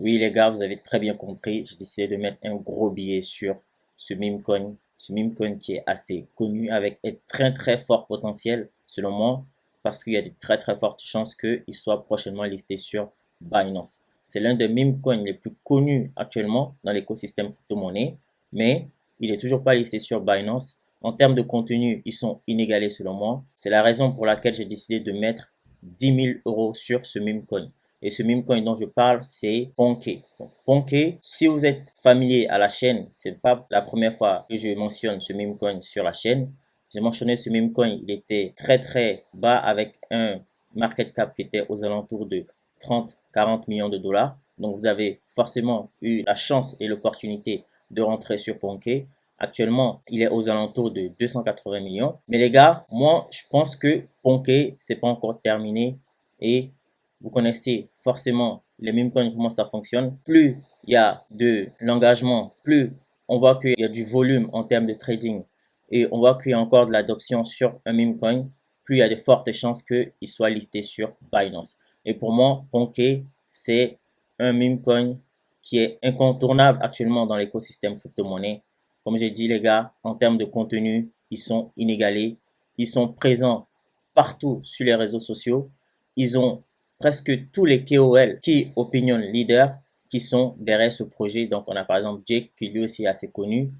Oui les gars, vous avez très bien compris, j'ai décidé de mettre un gros billet sur ce meme coin qui est assez connu avec un très fort potentiel selon moi parce qu'il y a de très fortes chances qu'il soit prochainement listé sur Binance. C'est l'un des meme coins les plus connus actuellement dans l'écosystème crypto-monnaie, mais il est toujours pas listé sur Binance. En termes de contenu, ils sont inégalés selon moi. C'est la raison pour laquelle j'ai décidé de mettre 10 000 € sur ce meme coin. Et ce meme coin dont je parle, c'est Ponké. Ponké, si vous êtes familier à la chaîne, c'est pas la première fois que je mentionne ce meme coin sur la chaîne. J'ai mentionné ce meme coin, il était très bas avec un market cap qui était aux alentours de 30-40 millions de dollars. Donc vous avez forcément eu la chance et l'opportunité de rentrer sur Ponké. Actuellement, il est aux alentours de 280 millions. Mais les gars, moi, je pense que Ponké, c'est pas encore terminé et vous connaissez forcément les meme coins, comment ça fonctionne. Plus il y a de l'engagement, plus on voit qu'il y a du volume en termes de trading et on voit qu'il y a encore de l'adoption sur un meme coin, plus il y a de fortes chances qu'il soit listé sur Binance. Et pour moi, Ponké, c'est un meme coin qui est incontournable actuellement dans l'écosystème crypto-monnaie. Comme j'ai dit, les gars, en termes de contenu, ils sont inégalés. Ils sont présents partout sur les réseaux sociaux. Ils ont presque tous les KOL, Key Opinion Leaders, qui sont derrière ce projet. Donc, on a par exemple Jake, qui lui aussi est assez connu,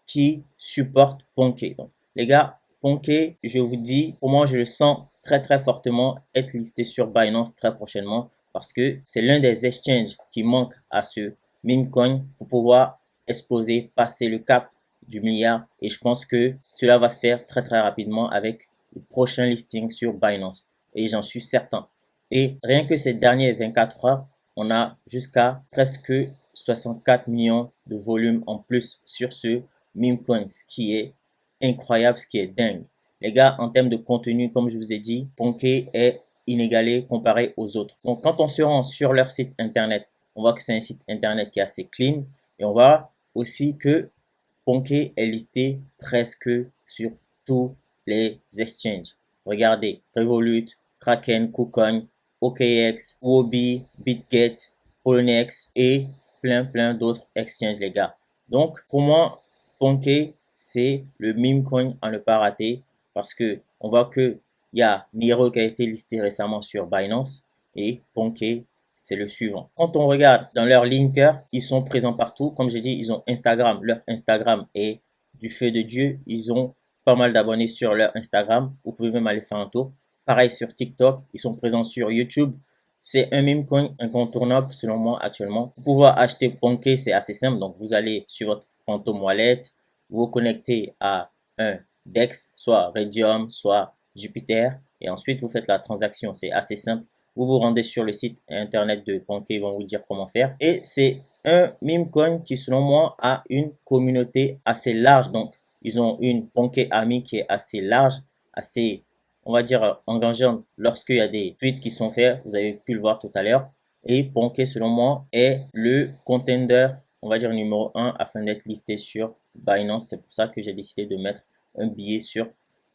qui supporte Ponké. Donc, les gars, Ponké, je vous dis, pour moi, je le sens très fortement être listé sur Binance très prochainement parce que c'est l'un des exchanges qui manque à ce meme coin pour pouvoir exploser, passer le cap du milliard. Et je pense que cela va se faire très rapidement avec le prochain listing sur Binance. Et j'en suis certain. Et rien que ces dernières 24 heures, on a jusqu'à presque 64 millions de volume en plus sur ce meme coin, ce qui est incroyable, ce qui est dingue. Les gars, en termes de contenu, comme je vous ai dit, Ponké est inégalé comparé aux autres. Donc, quand on se rend sur leur site internet, on voit que c'est un site internet qui est assez clean et on voit aussi que Ponké est listé presque sur tous les exchanges. Regardez, Revolut, Kraken, KuCoin, OKX, Huobi, BitGet, Poloniex et plein d'autres exchanges, les gars. Donc, pour moi, Ponké, c'est le meme coin à ne pas rater parce que on voit que il y a Niro qui a été listé récemment sur Binance et Ponké, c'est le suivant. Quand on regarde dans leur linker, ils sont présents partout. Comme j'ai dit, ils ont Instagram. Leur Instagram est du feu de Dieu. Ils ont pas mal d'abonnés sur leur Instagram. Vous pouvez même aller faire un tour. Pareil sur TikTok. Ils sont présents sur YouTube. C'est un meme coin incontournable selon moi actuellement. Pour pouvoir acheter Ponké, c'est assez simple. Donc, vous allez sur votre Phantom Wallet, vous vous connectez à un DEX, soit Radium, soit Jupiter, et ensuite vous faites la transaction. C'est assez simple. Vous vous rendez sur le site internet de Ponké, ils vont vous dire comment faire. Et c'est un meme coin qui, selon moi, a une communauté assez large. Donc, ils ont une Ponké Army qui est assez large, assez, on va dire, engageante lorsqu'il y a des tweets qui sont faits. Vous avez pu le voir tout à l'heure. Et Ponké, selon moi, est le contender, on va dire, numéro 1 afin d'être listé sur Binance. C'est pour ça que j'ai décidé de mettre un billet sur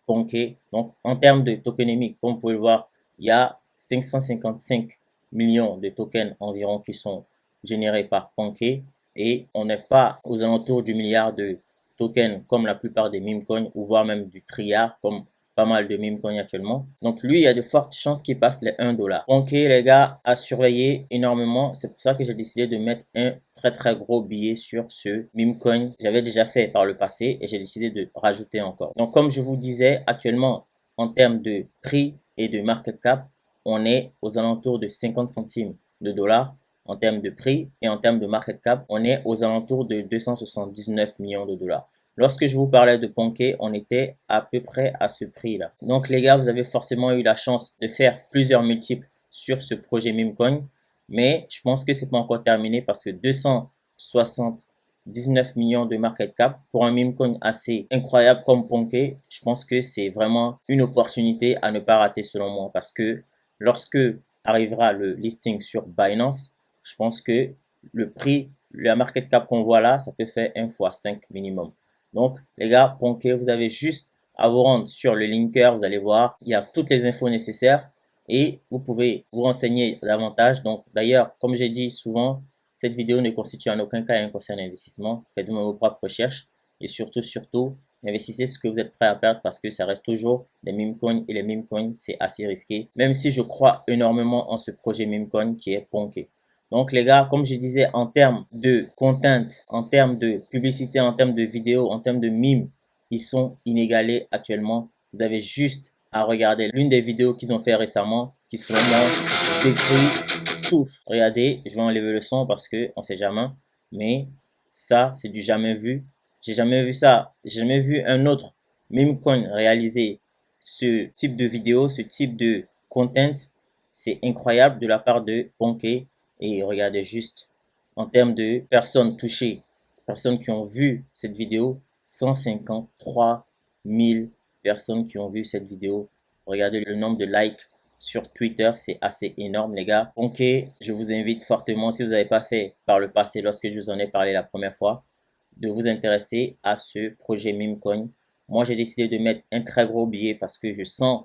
Ponké. Donc, en termes de tokenomique, comme vous pouvez le voir, il y a 555 millions de tokens environ qui sont générés par Ponké et on n'est pas aux alentours du milliard de tokens comme la plupart des meme coins ou voire même du trilliard comme pas mal de meme coins actuellement. Donc lui, il y a de fortes chances qu'il passe les 1 dollar. Ponké, les gars, à surveiller énormément. C'est pour ça que j'ai décidé de mettre un très gros billet sur ce meme coin. J'avais déjà fait par le passé et j'ai décidé de rajouter encore. Donc comme je vous disais, actuellement, en termes de prix et de market cap, on est aux alentours de 50 centimes de dollars en termes de prix et en termes de market cap, on est aux alentours de 279 millions de dollars. Lorsque je vous parlais de Ponké, on était à peu près à ce prix-là. Donc les gars, vous avez forcément eu la chance de faire plusieurs multiples sur ce projet Memecoin, mais je pense que c'est pas encore terminé parce que 279 millions de market cap pour un meme coin assez incroyable comme Ponké, je pense que c'est vraiment une opportunité à ne pas rater selon moi parce que lorsque arrivera le listing sur Binance, je pense que le prix, la market cap qu'on voit là, ça peut faire 1 fois 5 minimum. Donc, les gars, Ponké, vous avez juste à vous rendre sur le linker, vous allez voir, il y a toutes les infos nécessaires et vous pouvez vous renseigner davantage. Donc, d'ailleurs, comme j'ai dit souvent, Cette vidéo ne constitue en aucun cas un conseil d'investissement. Faites-vous vos propres recherches et surtout, investissez ce que vous êtes prêt à perdre parce que ça reste toujours des meme coins et les meme coins, c'est assez risqué. Même si je crois énormément en ce projet meme coin qui est Ponké. Donc les gars, comme je disais, en termes de content, en termes de publicité, en termes de vidéos, en termes de mimes, ils sont inégalés actuellement. Vous avez juste à regarder l'une des vidéos qu'ils ont fait récemment, qui selon moi détruit tout. Regardez, je vais enlever le son parce que on sait jamais, mais ça c'est du jamais vu. J'ai jamais vu ça. J'ai jamais vu un autre meme coin réaliser ce type de vidéo, ce type de content. C'est incroyable de la part de Ponké. Et regardez juste, en termes de personnes touchées, personnes qui ont vu cette vidéo, 153 000 personnes qui ont vu cette vidéo. Regardez le nombre de likes sur Twitter, c'est assez énorme les gars. Donc je vous invite fortement, si vous n'avez pas fait par le passé lorsque je vous en ai parlé la première fois, de vous intéresser à ce projet Memecoin. Moi j'ai décidé de mettre un très gros billet parce que je sens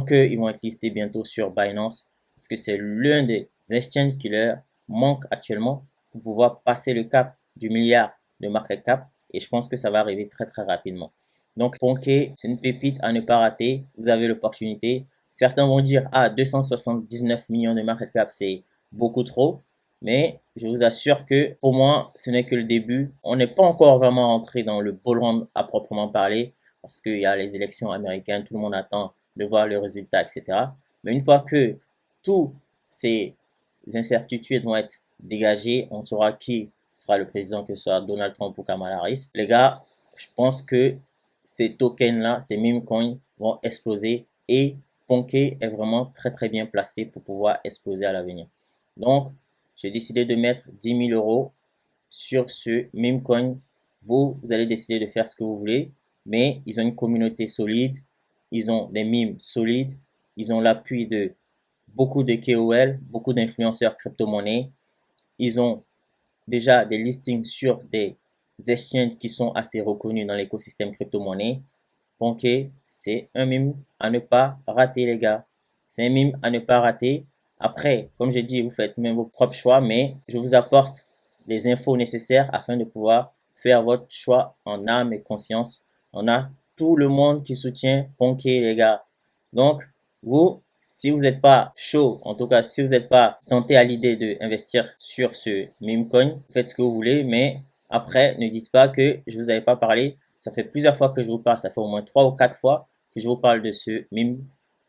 qu'ils vont être listés bientôt sur Binance parce que c'est l'un des exchanges qui leur manque actuellement pour pouvoir passer le cap du milliard de market cap et je pense que ça va arriver très très rapidement. Donc Ponké, c'est une pépite à ne pas rater. Vous avez l'opportunité. Certains vont dire, ah, 279 millions de market cap, c'est beaucoup trop. Mais je vous assure que pour moi, ce n'est que le début. On n'est pas encore vraiment entré dans le bull run à proprement parler parce qu'il y a les élections américaines, tout le monde attend de voir le résultat, etc. Mais une fois que tous ces incertitudes vont être dégagées, on saura qui sera le président, que ce soit Donald Trump ou Kamala Harris. Les gars, je pense que ces tokens-là, ces meme coins vont exploser et Ponké est vraiment très très bien placé pour pouvoir exploser à l'avenir. Donc, j'ai décidé de mettre 10 000 euros sur ce meme coin. Vous allez décider de faire ce que vous voulez, mais ils ont une communauté solide, ils ont des memes solides, ils ont l'appui de beaucoup de KOL, beaucoup d'influenceurs crypto-monnaies, ils ont déjà des listings sur des exchanges qui sont assez reconnus dans l'écosystème crypto-monnaie. Donc, c'est un meme à ne pas rater, les gars. C'est un meme à ne pas rater. Après, comme j'ai dit, vous faites même vos propres choix, mais je vous apporte les infos nécessaires afin de pouvoir faire votre choix en âme et conscience. On a tout le monde qui soutient Ponké, les gars. Donc, vous, si vous n'êtes pas chaud, en tout cas, si vous n'êtes pas tenté à l'idée d'investir sur ce meme coin, faites ce que vous voulez, mais après, ne dites pas que je vous avais pas parlé. Ça fait plusieurs fois que je vous parle, ça fait au moins 3 ou 4 fois que je vous parle de ce meme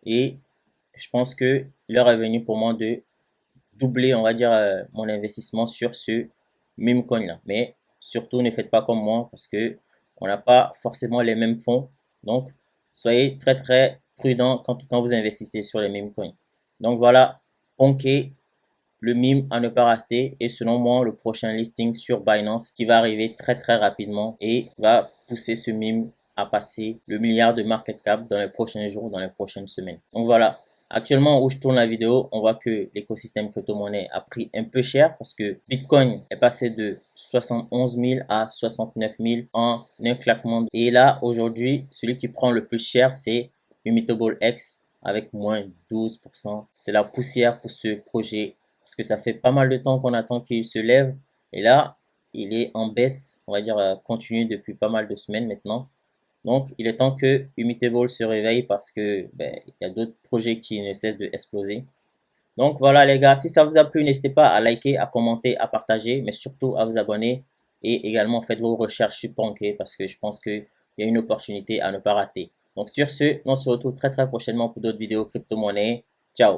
et je pense que l'heure est venue pour moi de doubler, on va dire, mon investissement sur ce meme coin là. Mais surtout, ne faites pas comme moi parce que on n'a pas forcément les mêmes fonds. Donc, soyez très très prudent quand vous investissez sur les meme coins. Donc voilà, Ponké, le meme à ne pas rater et selon moi le prochain listing sur Binance qui va arriver très très rapidement et va pousser ce meme à passer le milliard de market cap dans les prochains jours, dans les prochaines semaines. Donc voilà, actuellement où je tourne la vidéo, on voit que l'écosystème crypto-monnaie a pris un peu cher parce que Bitcoin est passé de 71 000 à 69 000 en un claquement. Et là aujourd'hui, celui qui prend le plus cher c'est Immutable X avec moins 12%. C'est la poussière pour ce projet parce que ça fait pas mal de temps qu'on attend qu'il se lève et là il est en baisse, on va dire continue depuis pas mal de semaines maintenant. Donc il est temps que Immutable se réveille parce que il y a d'autres projets qui ne cessent de exploser. Donc voilà les gars, si ça vous a plu, n'hésitez pas à liker, à commenter, à partager, mais surtout à vous abonner et également faites vos recherches sur Ponké parce que je pense qu'il y a une opportunité à ne pas rater. Donc sur ce, on se retrouve très très prochainement pour d'autres vidéos crypto-monnaie. Ciao!